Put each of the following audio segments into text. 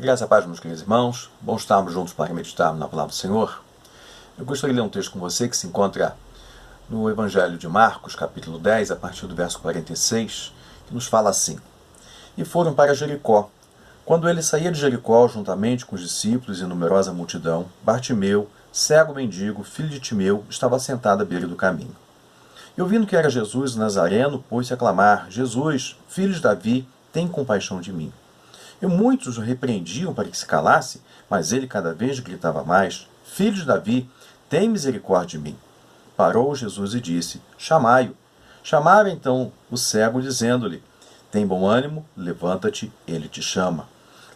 Graças a paz, meus queridos irmãos. Bom estarmos juntos para meditarmos na palavra do Senhor. Eu gostaria de ler um texto com você que se encontra no Evangelho de Marcos, capítulo 10, a partir do verso 46, que nos fala assim: E foram para Jericó. Quando ele saía de Jericó, juntamente com os discípulos e numerosa multidão, Bartimeu, cego mendigo, filho de Timeu, estava sentado à beira do caminho. E ouvindo que era Jesus o Nazareno, pôs-se a clamar: Jesus, filho de Davi, tem compaixão de mim. E muitos o repreendiam para que se calasse, mas ele cada vez gritava mais: Filho de Davi, tem misericórdia de mim. Parou Jesus e disse: Chamai-o. Chamaram então o cego, dizendo-lhe: Tem bom ânimo, levanta-te, ele te chama.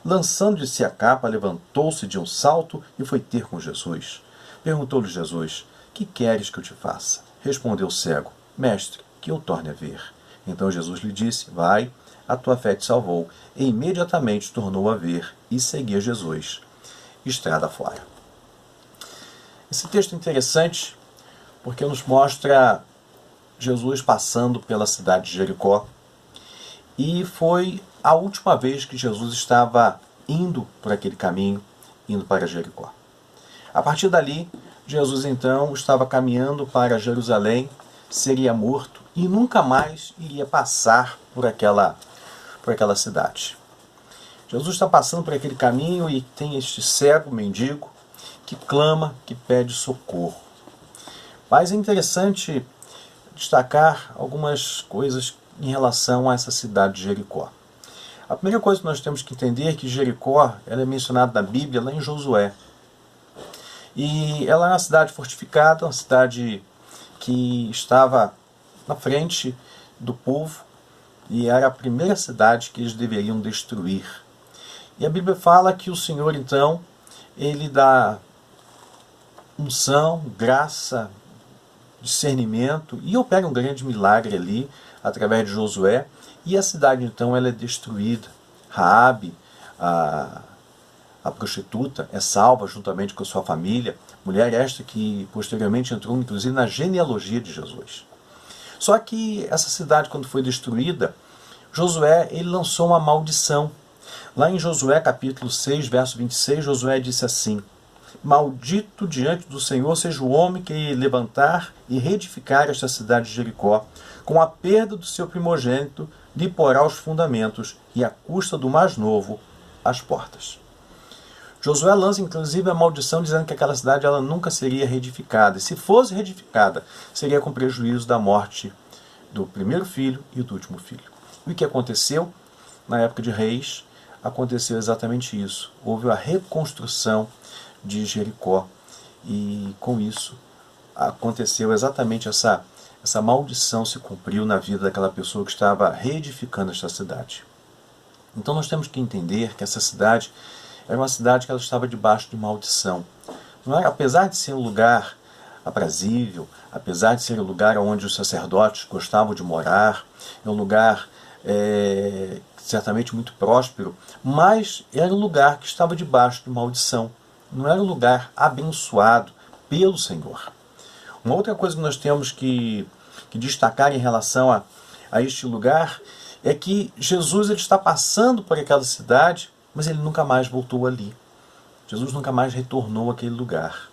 Lançando de si a capa, levantou-se de um salto e foi ter com Jesus. Perguntou-lhe Jesus: Que queres que eu te faça? Respondeu o cego: Mestre, que eu torne a ver. Então Jesus lhe disse: Vai, a tua fé te salvou. E imediatamente tornou a ver e seguia Jesus, estrada fora. Esse texto é interessante porque nos mostra Jesus passando pela cidade de Jericó, e foi a última vez que Jesus estava indo por aquele caminho, indo para Jericó. A partir dali, Jesus então estava caminhando para Jerusalém, seria morto e nunca mais iria passar por aquela cidade. Jesus está passando por aquele caminho e tem este cego mendigo que clama, que pede socorro. Mas é interessante destacar algumas coisas em relação a essa cidade de Jericó. A primeira coisa que nós temos que entender é que Jericó ela é mencionada na Bíblia lá em Josué. E ela é uma cidade fortificada, uma cidade que estava na frente do povo e era a primeira cidade que eles deveriam destruir. E a Bíblia fala que o Senhor, então, ele dá unção, graça, discernimento e opera um grande milagre ali, através de Josué, e a cidade, então, ela é destruída. Raabe, a prostituta, é salva juntamente com a sua família, mulher esta que posteriormente entrou, inclusive, na genealogia de Jesus. Só que essa cidade, quando foi destruída, Josué ele lançou uma maldição. Lá em Josué capítulo 6, verso 26, Josué disse assim: Maldito diante do Senhor seja o homem que levantar e reedificar esta cidade de Jericó, com a perda do seu primogênito, lhe porá os fundamentos, e à custa do mais novo, as portas. Josué lança inclusive a maldição, dizendo que aquela cidade ela nunca seria reedificada. E se fosse reedificada, seria com prejuízo da morte do primeiro filho e do último filho. E o que aconteceu? Na época de Reis, aconteceu exatamente isso. Houve a reconstrução de Jericó. E com isso, aconteceu exatamente essa maldição se cumpriu na vida daquela pessoa que estava reedificando esta cidade. Então nós temos que entender que essa cidade era uma cidade que ela estava debaixo de maldição. Não era, apesar de ser um lugar aprazível, apesar de ser um lugar onde os sacerdotes gostavam de morar, é um lugar certamente muito próspero, mas era um lugar que estava debaixo de maldição. Não era um lugar abençoado pelo Senhor. Uma outra coisa que nós temos que destacar em relação a este lugar é que Jesus ele está passando por aquela cidade, mas ele nunca mais voltou ali. Jesus nunca mais retornou àquele lugar.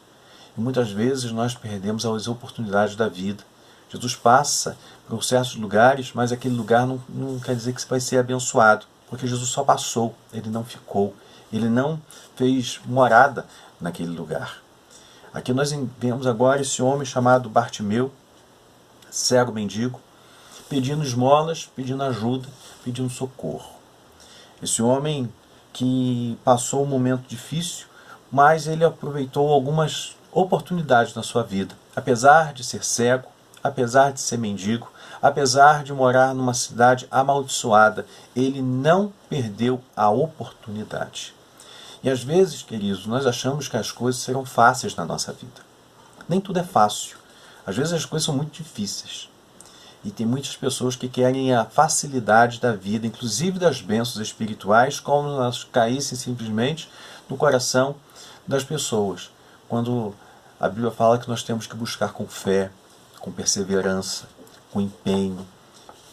E muitas vezes nós perdemos as oportunidades da vida. Jesus passa por certos lugares, mas aquele lugar não quer dizer que vai ser abençoado, porque Jesus só passou, ele não ficou, ele não fez morada naquele lugar. Aqui nós vemos agora esse homem chamado Bartimeu, cego mendigo, pedindo esmolas, pedindo ajuda, pedindo socorro. Esse homem que passou um momento difícil, mas ele aproveitou algumas oportunidades na sua vida. Apesar de ser cego, apesar de ser mendigo, apesar de morar numa cidade amaldiçoada, ele não perdeu a oportunidade. E às vezes, queridos, nós achamos que as coisas serão fáceis na nossa vida. Nem tudo é fácil. Às vezes as coisas são muito difíceis. E tem muitas pessoas que querem a facilidade da vida, inclusive das bênçãos espirituais, como elas caíssem simplesmente no coração das pessoas. Quando a Bíblia fala que nós temos que buscar com fé, com perseverança, com empenho,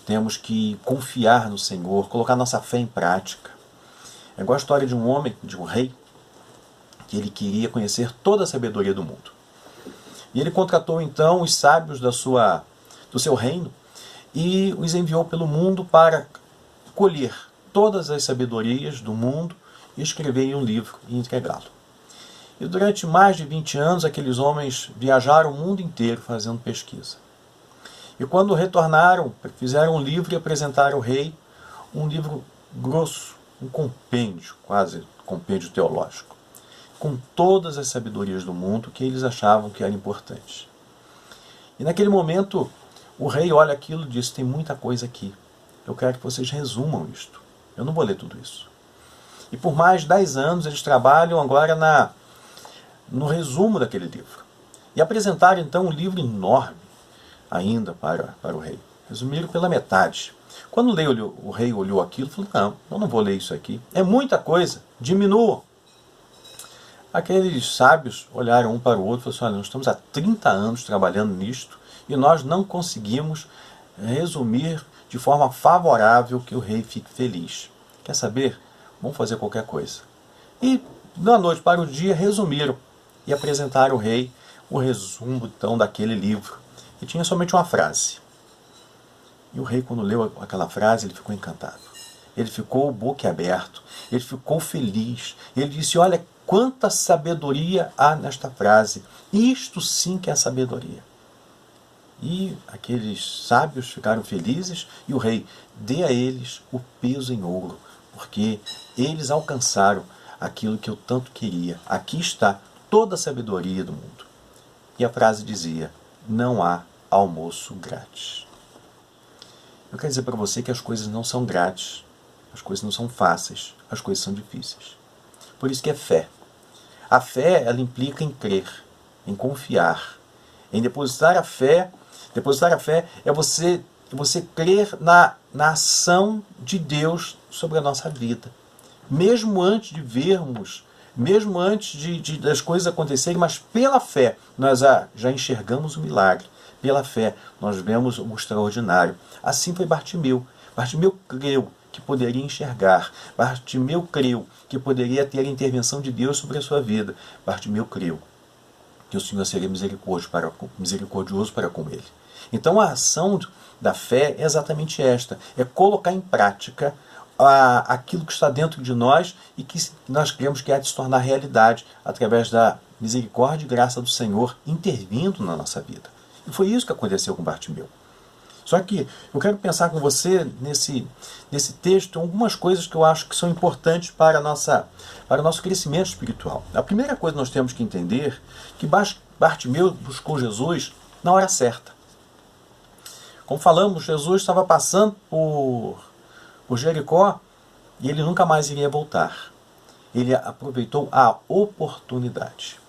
temos que confiar no Senhor, colocar nossa fé em prática. É igual a história de um homem, de um rei, que ele queria conhecer toda a sabedoria do mundo. E ele contratou então os sábios do seu reino e os enviou pelo mundo para colher todas as sabedorias do mundo e escrever em um livro e entregá-lo. E durante mais de 20 anos aqueles homens viajaram o mundo inteiro fazendo pesquisa. E quando retornaram, fizeram um livro e apresentaram ao rei, um livro grosso, um compêndio, quase compêndio teológico, com todas as sabedorias do mundo que eles achavam que eram importantes. E naquele momento, o rei olha aquilo e diz: tem muita coisa aqui, eu quero que vocês resumam isto, eu não vou ler tudo isso. E por mais de 10 anos eles trabalham agora no resumo daquele livro. E apresentaram então um livro enorme ainda para o rei. Resumiram pela metade. Quando o rei olhou aquilo, falou: não, eu não vou ler isso aqui, é muita coisa, diminuam. Aqueles sábios olharam um para o outro e falaram: olha, nós estamos há 30 anos trabalhando nisto e nós não conseguimos resumir de forma favorável que o rei fique feliz. Quer saber? Vamos fazer qualquer coisa. E da noite para o dia resumiram e apresentaram ao rei o resumo então daquele livro. E tinha somente uma frase. E o rei, quando leu aquela frase, ele ficou encantado. Ele ficou boquiaberto, ele ficou feliz. Ele disse: olha, quanta sabedoria há nesta frase. Isto sim que é sabedoria. E aqueles sábios ficaram felizes e o rei: dê a eles o peso em ouro, porque eles alcançaram aquilo que eu tanto queria. Aqui está toda a sabedoria do mundo. E a frase dizia: não há almoço grátis. Eu quero dizer para você que as coisas não são grátis, as coisas não são fáceis, as coisas são difíceis. Por isso que é fé. A fé, ela implica em crer, em confiar, em depositar a fé. Depositar a fé é você crer na ação de Deus sobre a nossa vida. Mesmo antes de vermos, mesmo antes das coisas acontecerem, mas pela fé nós já enxergamos o milagre. Pela fé nós vemos o extraordinário. Assim foi Bartimeu. Bartimeu creu que poderia enxergar. Bartimeu creu que poderia ter a intervenção de Deus sobre a sua vida. Bartimeu creu que o Senhor seria misericordioso para com ele. Então a ação da fé é exatamente esta: é colocar em prática aquilo que está dentro de nós e que nós cremos que há de se tornar realidade através da misericórdia e graça do Senhor intervindo na nossa vida. E foi isso que aconteceu com Bartimeu. Só que eu quero pensar com você nesse texto algumas coisas que eu acho que são importantes para o nosso crescimento espiritual. A primeira coisa que nós temos que entender é que Bartimeu buscou Jesus na hora certa. Como falamos, Jesus estava passando por Jericó e ele nunca mais iria voltar. Ele aproveitou a oportunidade.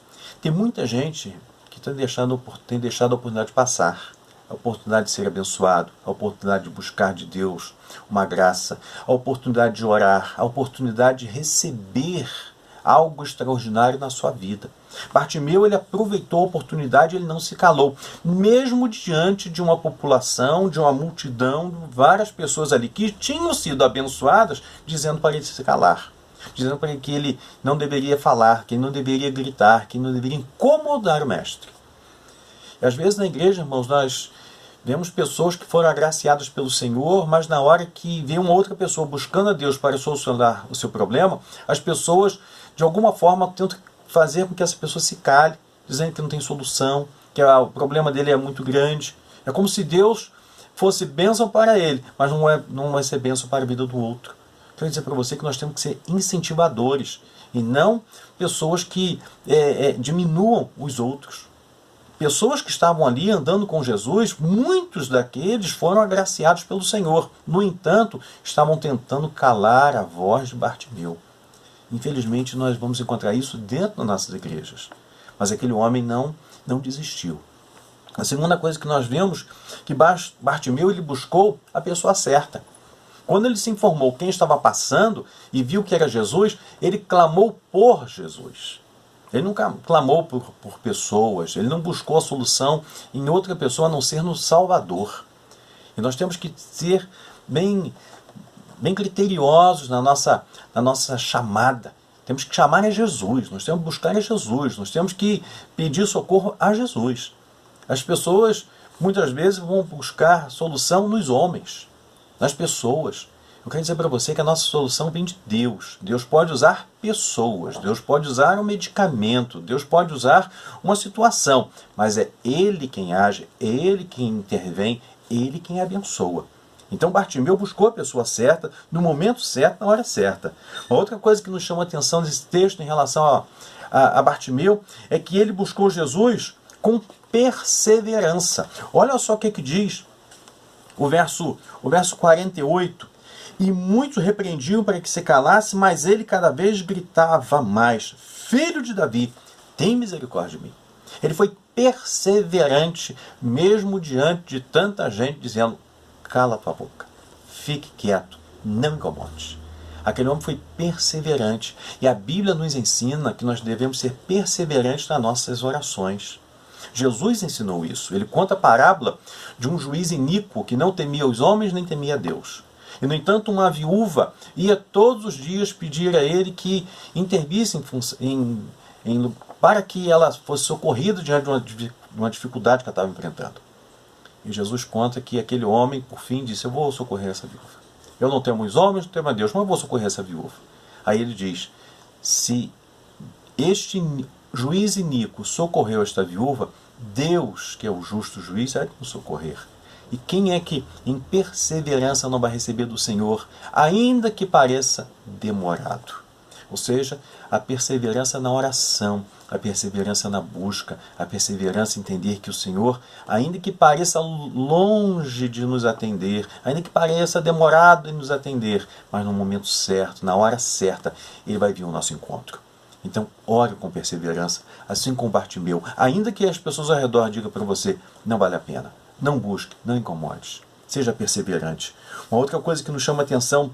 Tem muita gente que tem deixado a oportunidade passar. A oportunidade de ser abençoado, a oportunidade de buscar de Deus uma graça, a oportunidade de orar, a oportunidade de receber algo extraordinário na sua vida. Bartimeu, ele aproveitou a oportunidade, ele não se calou. Mesmo diante de uma população, de uma multidão, várias pessoas ali que tinham sido abençoadas, dizendo para ele se calar. Dizendo para ele que ele não deveria falar, que ele não deveria gritar, que ele não deveria incomodar o mestre. E às vezes na igreja, irmãos, nós vemos pessoas que foram agraciadas pelo Senhor, mas na hora que vem uma outra pessoa buscando a Deus para solucionar o seu problema, as pessoas, de alguma forma, tentam fazer com que essa pessoa se cale, dizendo que não tem solução, que o problema dele é muito grande. É como se Deus fosse bênção para ele, mas não vai ser bênção para a vida do outro. Quero dizer para você que nós temos que ser incentivadores e não pessoas que diminuam os outros. Pessoas que estavam ali andando com Jesus, muitos daqueles foram agraciados pelo Senhor. No entanto, estavam tentando calar a voz de Bartimeu. Infelizmente, nós vamos encontrar isso dentro das nossas igrejas. Mas aquele homem não desistiu. A segunda coisa que nós vemos, que Bartimeu ele buscou a pessoa certa. Quando ele se informou quem estava passando e viu que era Jesus, ele clamou por Jesus. Ele nunca clamou por pessoas, ele não buscou a solução em outra pessoa a não ser no Salvador. E nós temos que ser bem bem criteriosos na nossa chamada. Temos que chamar a Jesus, nós temos que buscar a Jesus, nós temos que pedir socorro a Jesus. As pessoas muitas vezes vão buscar solução nos homens, nas pessoas. Eu quero dizer para você que a nossa solução vem de Deus. Deus pode usar pessoas, Deus pode usar um medicamento, Deus pode usar uma situação, mas é Ele quem age, é Ele quem intervém, Ele quem abençoa. Então Bartimeu buscou a pessoa certa, no momento certo, na hora certa. Uma outra coisa que nos chama a atenção nesse texto em relação a Bartimeu é que ele buscou Jesus com perseverança. Olha só o que diz o verso 48. E muitos repreendiam para que se calasse, mas ele cada vez gritava mais: Filho de Davi, tem misericórdia de mim. Ele foi perseverante, mesmo diante de tanta gente dizendo: cala tua boca, fique quieto, não incomode. Aquele homem foi perseverante. E a Bíblia nos ensina que nós devemos ser perseverantes nas nossas orações. Jesus ensinou isso. Ele conta a parábola de um juiz iníquo que não temia os homens nem temia Deus. E, no entanto, uma viúva ia todos os dias pedir a ele que intervisse para que ela fosse socorrida diante de uma dificuldade que ela estava enfrentando. E Jesus conta que aquele homem, por fim, disse: eu vou socorrer essa viúva. Eu não temo os homens, não temo a Deus, mas eu vou socorrer essa viúva. Aí ele diz: se este juiz iníquo socorreu esta viúva, Deus, que é o justo juiz, há de nos socorrer. E quem é que em perseverança não vai receber do Senhor, ainda que pareça demorado? Ou seja, a perseverança na oração, a perseverança na busca, a perseverança em entender que o Senhor, ainda que pareça longe de nos atender, ainda que pareça demorado em nos atender, mas no momento certo, na hora certa, Ele vai vir ao nosso encontro. Então, ore com perseverança, assim como Bartimeu, ainda que as pessoas ao redor digam para você: não vale a pena, não busque, não incomode. Seja perseverante. Uma outra coisa que nos chama a atenção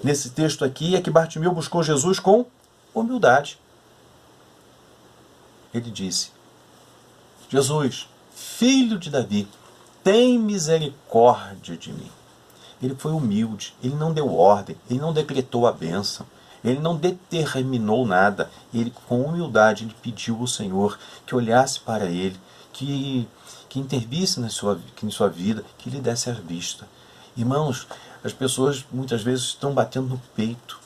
nesse texto aqui é que Bartimeu buscou Jesus com humildade. Ele disse: Jesus, filho de Davi, tem misericórdia de mim. Ele foi humilde, ele não deu ordem, ele não decretou a bênção, ele não determinou nada. Ele, com humildade, ele pediu ao Senhor que olhasse para ele, que intervisse em sua vida, que lhe desse a vista. Irmãos, as pessoas muitas vezes estão batendo no peito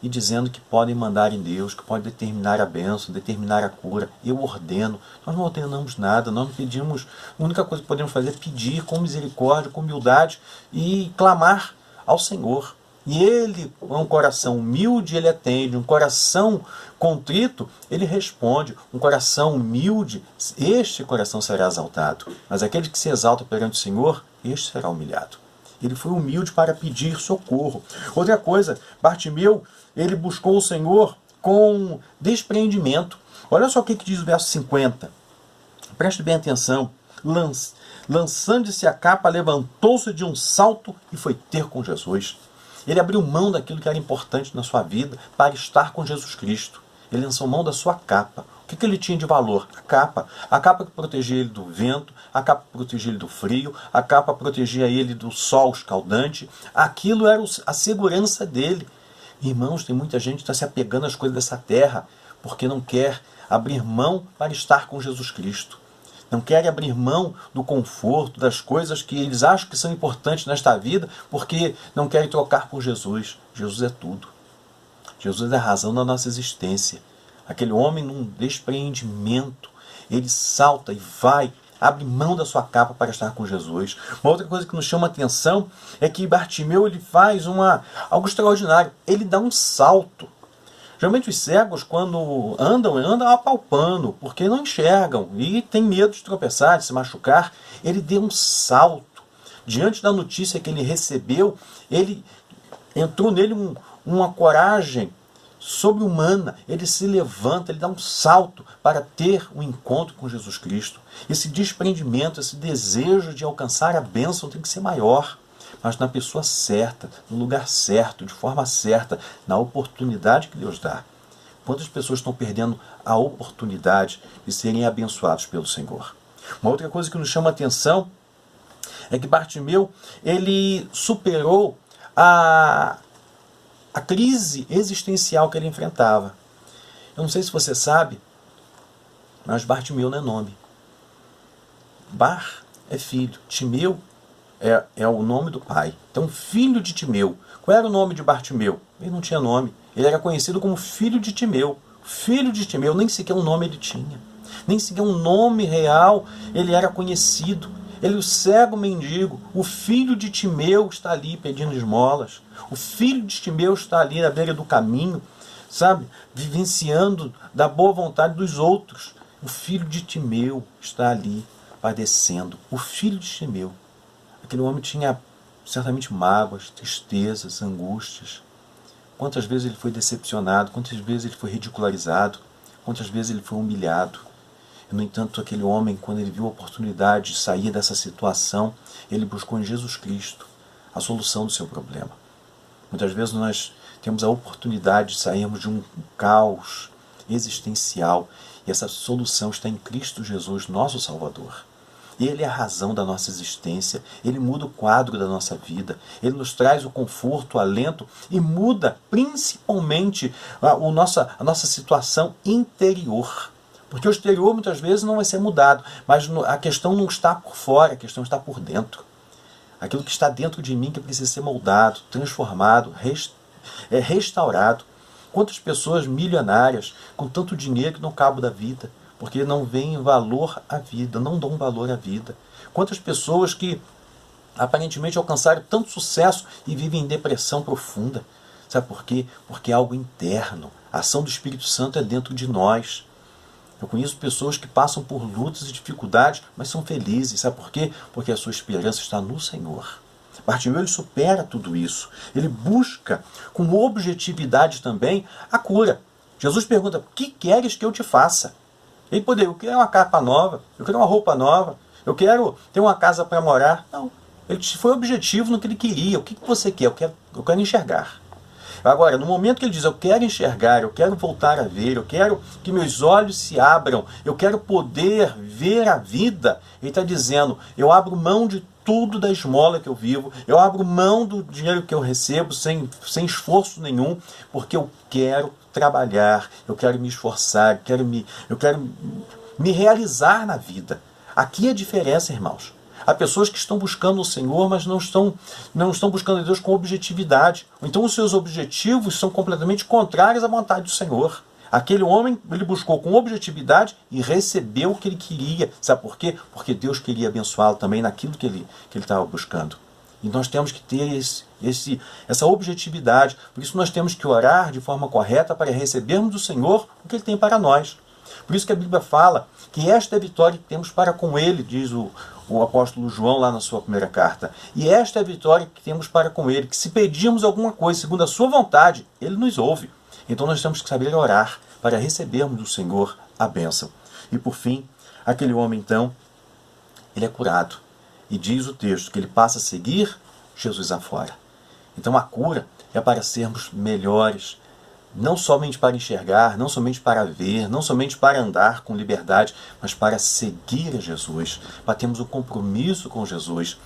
e dizendo que podem mandar em Deus, que podem determinar a bênção, determinar a cura. Eu ordeno. Nós não ordenamos nada, nós não pedimos. A única coisa que podemos fazer é pedir com misericórdia, com humildade e clamar ao Senhor. E Ele, com um coração humilde, Ele atende. Um coração contrito, Ele responde. Um coração humilde, este coração será exaltado. Mas aquele que se exalta perante o Senhor, este será humilhado. Ele foi humilde para pedir socorro. Outra coisa, Bartimeu, ele buscou o Senhor com despreendimento. Olha só o que diz o verso 50. Preste bem atenção. Lançando-se a capa, levantou-se de um salto e foi ter com Jesus. Ele abriu mão daquilo que era importante na sua vida para estar com Jesus Cristo. Ele lançou mão da sua capa. O que ele tinha de valor? A capa. A capa que protegia ele do vento, a capa que protegia ele do frio, a capa que protegia ele do sol escaldante. Aquilo era a segurança dele. Irmãos, tem muita gente que está se apegando às coisas dessa terra porque não quer abrir mão para estar com Jesus Cristo. Não querem abrir mão do conforto, das coisas que eles acham que são importantes nesta vida, porque não querem trocar por Jesus. Jesus é tudo. Jesus é a razão da nossa existência. Aquele homem, num despreendimento, ele salta e vai, abre mão da sua capa para estar com Jesus. Uma outra coisa que nos chama a atenção é que Bartimeu ele faz algo extraordinário. Ele dá um salto. Geralmente os cegos, quando andam apalpando, porque não enxergam e tem medo de tropeçar, de se machucar. Ele deu um salto. Diante da notícia que ele recebeu, ele entrou nele uma coragem sobre-humana. Ele se levanta, ele dá um salto para ter um encontro com Jesus Cristo. Esse desprendimento, esse desejo de alcançar a bênção tem que ser maior. Mas na pessoa certa, no lugar certo, de forma certa, na oportunidade que Deus dá. Quantas pessoas estão perdendo a oportunidade de serem abençoados pelo Senhor? Uma outra coisa que nos chama a atenção é que Bartimeu, ele superou a crise existencial que ele enfrentava. Eu não sei se você sabe, mas Bartimeu não é nome. Bar é filho, Timeu é o nome do pai. Então, filho de Timeu. Qual era o nome de Bartimeu? Ele não tinha nome. Ele era conhecido como filho de Timeu. Filho de Timeu, nem sequer um nome ele tinha. Nem sequer um nome real ele era conhecido. Ele, o cego mendigo, o filho de Timeu está ali pedindo esmolas. O filho de Timeu está ali na beira do caminho, sabe? Vivenciando da boa vontade dos outros. O filho de Timeu está ali padecendo. O filho de Timeu. Aquele homem tinha certamente mágoas, tristezas, angústias. Quantas vezes ele foi decepcionado, quantas vezes ele foi ridicularizado, quantas vezes ele foi humilhado. E, no entanto, aquele homem, quando ele viu a oportunidade de sair dessa situação, ele buscou em Jesus Cristo a solução do seu problema. Muitas vezes nós temos a oportunidade de sairmos de um caos existencial e essa solução está em Cristo Jesus, nosso Salvador. Ele é a razão da nossa existência, ele muda o quadro da nossa vida, ele nos traz o conforto, o alento e muda principalmente a nossa situação interior. Porque o exterior muitas vezes não vai ser mudado, mas a questão não está por fora, a questão está por dentro. Aquilo que está dentro de mim que precisa ser moldado, transformado, restaurado. Quantas pessoas milionárias com tanto dinheiro que não cabo da vida, porque não veem valor à vida, não dão valor à vida. Quantas pessoas que aparentemente alcançaram tanto sucesso e vivem em depressão profunda. Sabe por quê? Porque é algo interno. A ação do Espírito Santo é dentro de nós. Eu conheço pessoas que passam por lutas e dificuldades, mas são felizes. Sabe por quê? Porque a sua esperança está no Senhor. Bartimeu, ele supera tudo isso. Ele busca com objetividade também a cura. Jesus pergunta, o que queres que eu te faça? Ele poderia, eu quero uma capa nova, eu quero uma roupa nova, eu quero ter uma casa para morar. Não, ele foi objetivo no que ele queria. O que você quer? Eu quero enxergar. Agora, no momento que ele diz, eu quero enxergar, eu quero voltar a ver, eu quero que meus olhos se abram, eu quero poder ver a vida, ele está dizendo, eu abro mão de tudo da esmola que eu vivo, eu abro mão do dinheiro que eu recebo sem esforço nenhum, porque eu quero trabalhar, eu quero me esforçar, eu quero me realizar na vida. Aqui é a diferença, irmãos. Há pessoas que estão buscando o Senhor, mas não estão buscando a Deus com objetividade. Então os seus objetivos são completamente contrários à vontade do Senhor. Aquele homem, ele buscou com objetividade e recebeu o que ele queria. Sabe por quê? Porque Deus queria abençoá-lo também naquilo que ele estava buscando. E nós temos que ter essa objetividade. Por isso nós temos que orar de forma correta para recebermos do Senhor o que Ele tem para nós. Por isso que a Bíblia fala que esta é a vitória que temos para com Ele, diz o apóstolo João lá na sua primeira carta. E esta é a vitória que temos para com Ele, que se pedirmos alguma coisa segundo a sua vontade, Ele nos ouve. Então nós temos que saber orar para recebermos do Senhor a bênção. E por fim, aquele homem então, ele é curado. E diz o texto que ele passa a seguir Jesus afora. Então a cura é para sermos melhores, não somente para enxergar, não somente para ver, não somente para andar com liberdade, mas para seguir a Jesus, para termos um compromisso com Jesus,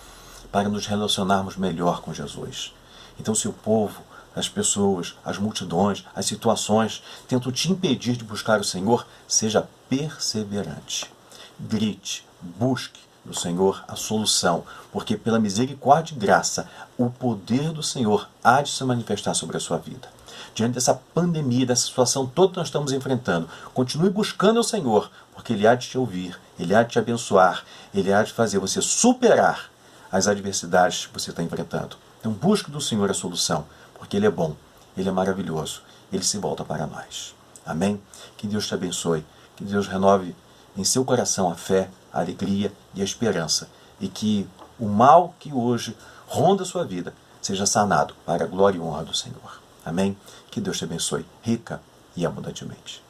para nos relacionarmos melhor com Jesus. Então se o povo, as pessoas, as multidões, as situações tentam te impedir de buscar o Senhor, seja perseverante. Grite, busque no Senhor a solução, porque pela misericórdia e graça, o poder do Senhor há de se manifestar sobre a sua vida. Diante dessa pandemia, dessa situação toda que nós estamos enfrentando, continue buscando o Senhor, porque Ele há de te ouvir, Ele há de te abençoar, Ele há de fazer você superar as adversidades que você está enfrentando. Então busque do Senhor a solução, porque Ele é bom, Ele é maravilhoso, Ele se volta para nós. Amém? Que Deus te abençoe, que Deus renove em seu coração a fé, a alegria e a esperança, e que o mal que hoje ronda a sua vida seja sanado para a glória e honra do Senhor. Amém? Que Deus te abençoe rica e abundantemente.